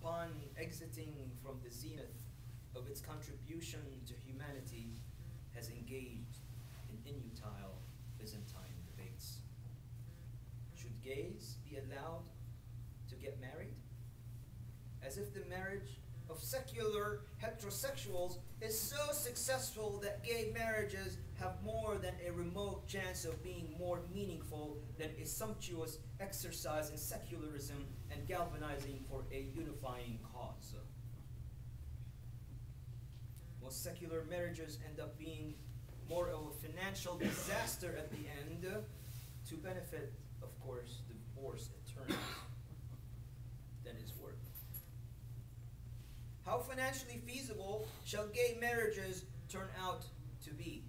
upon exiting from the zenith of its contribution to humanity, has engaged in inutile Byzantine debates. Should gays be allowed to get married? As if the marriage of secular heterosexuals is so successful that gay marriages have more than a remote chance of being more meaningful than a sumptuous exercise in secularism and galvanizing for a unifying cause. Most secular marriages end up being more of a financial disaster at the end, to benefit, of course, divorce attorneys than is worth. How financially feasible shall gay marriages turn out to be?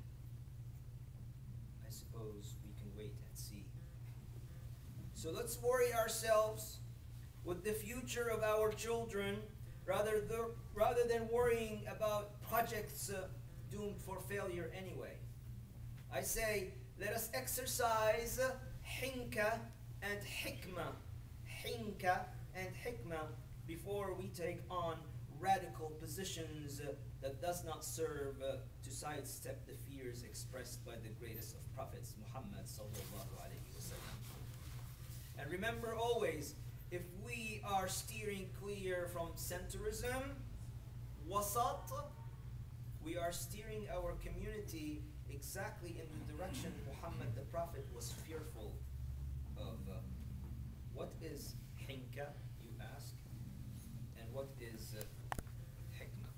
I suppose we can wait and see. So let's worry ourselves with the future of our children rather than worrying about projects doomed for failure anyway. I say, let us exercise hinka and hikmah. Hinka and hikmah before we take on radical positions that does not serve to sidestep the fears expressed by the greatest of prophets, Muhammad sallallahu alaihi wasallam. And remember always, if we are steering clear from centrism, wasat, we are steering our community exactly in the direction Muhammad the Prophet was fearful of. What is hinka, you ask? And what is hikmah?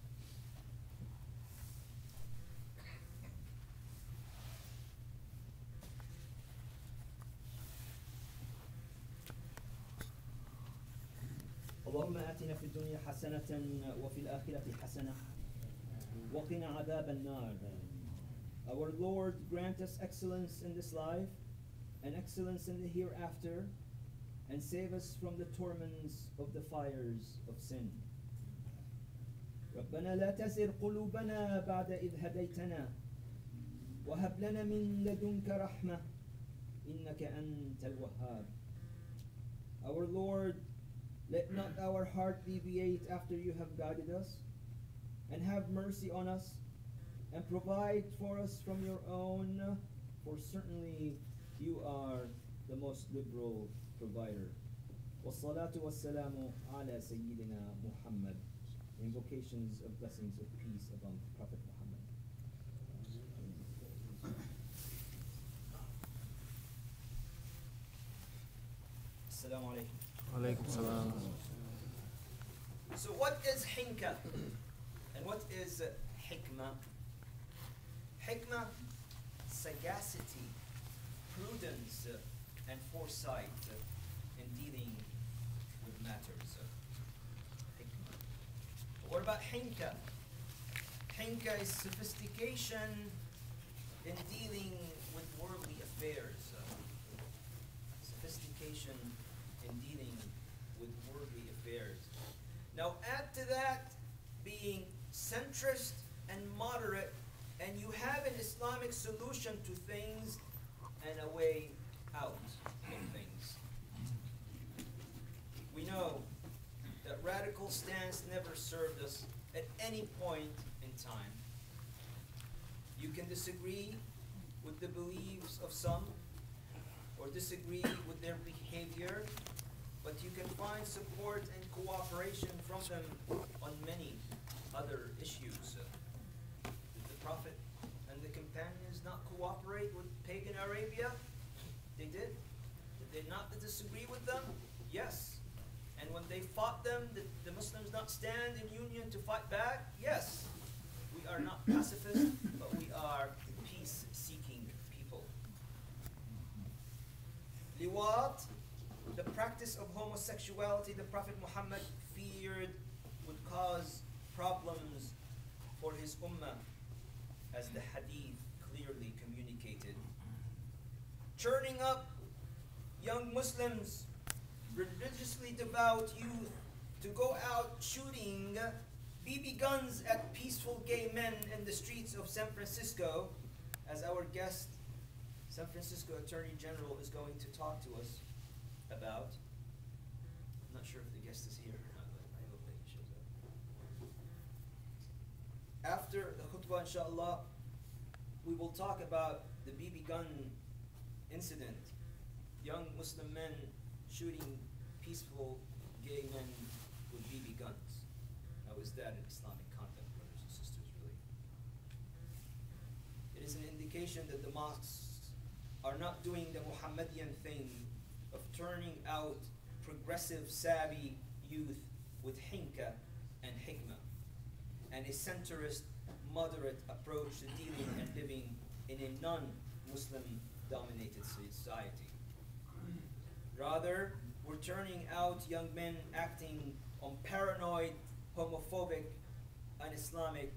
اللهم آتنا في الدنيا حسنة وفي الآخرة حسنة وقنا عذاب النار. Our Lord, grant us excellence in this life and excellence in the hereafter, and save us from the torments of the fires of sin. ربنا لا تزغ قلوبنا بعد إذ هديتنا وهب لنا من لدنك رحمة إنك أنت الوهاب. Our Lord, let not our heart deviate after you have guided us, and have mercy on us, and provide for us from your own, for certainly you are the most liberal provider. والصلاة والسلام على سيدنا محمد. Invocations of blessings of peace upon Prophet Muhammad. Assalamu alaikum. Alaykum salam. So what is hinka? And what is hikmah? Hikmah, sagacity, prudence, and foresight in dealing with matters. Hikmah. What about hinka? Hinka is sophistication in dealing with worldly affairs. Sophistication in dealing with worldly affairs. Now add to that being centrist and moderate, and you have an Islamic solution to things and a way out of things. We know that radical stance never served us at any point in time. You can disagree with the beliefs of some or disagree with their behavior, but you can find support and cooperation from them on many other issues. Did the Prophet and the companions not cooperate with pagan Arabia? They did. Did they not disagree with them? Yes. And when they fought them, did the Muslims not stand in union to fight back? Yes. We are not pacifists, but we are peace-seeking people. Liwat, the practice of homosexuality, the Prophet Muhammad feared would cause problems for his ummah, as the hadith clearly communicated. Churning up young Muslims, religiously devout youth, to go out shooting BB guns at peaceful gay men in the streets of San Francisco, as our guest, San Francisco Attorney General, is going to talk to us about. I'm not sure if the guest is here or not, but I hope that khutbah, inshallah, we will talk about the BB gun incident. Young Muslim men shooting peaceful gay men with BB guns. How is that an Islamic conduct, brothers and sisters, really? It is an indication that the mosques are not doing the Muhammadian thing of turning out progressive, savvy youth with hinka and hikmah, and a centrist, moderate approach to dealing and living in a non-Muslim dominated society. Rather, we're turning out young men acting on paranoid, homophobic, un-Islamic,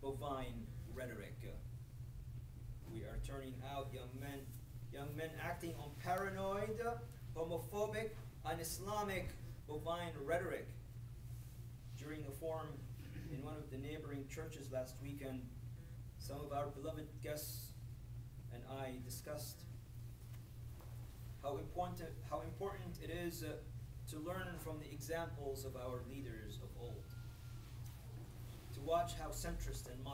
bovine rhetoric. We are turning out young men acting on paranoid, homophobic, un-Islamic, bovine rhetoric. During a forum in one of the neighboring churches last weekend, some of our beloved guests and I discussed how important it is to learn from the examples of our leaders of old, to watch how centrist and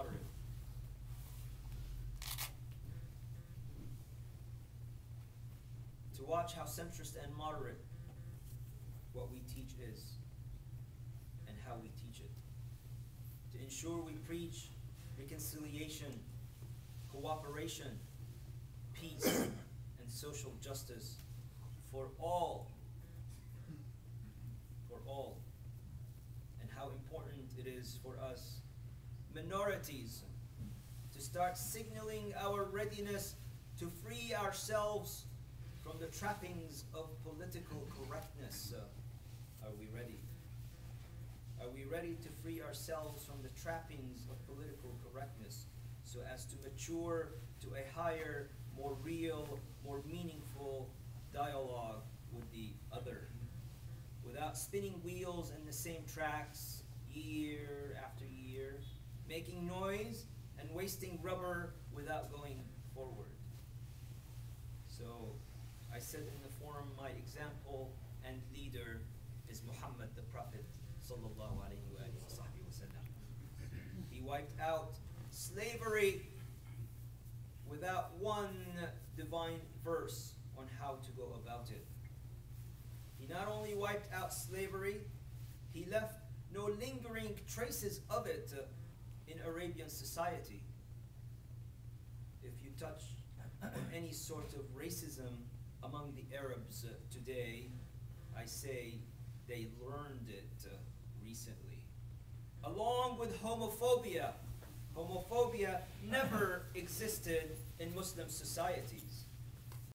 moderate, what we teach is and how we teach it, to ensure we preach reconciliation, cooperation, peace, and social justice for all, and how important it is for us minorities to start signaling our readiness to free ourselves from the trappings of political correctness. Are we ready? Are we ready to free ourselves from the trappings of political correctness so as to mature to a higher, more real, more meaningful dialogue with the other, without spinning wheels in the same tracks year after year, making noise and wasting rubber without going forward? So I said in the forum, my example and leader is Muhammad the Prophet sallallahu alaihi wasallam. He wiped out slavery without one divine verse on how to go about it. He not only wiped out slavery, he left no lingering traces of it in Arabian society. If you touch on any sort of racism among the Arabs today, I say they learned it recently. Along with homophobia, homophobia never existed in Muslim societies.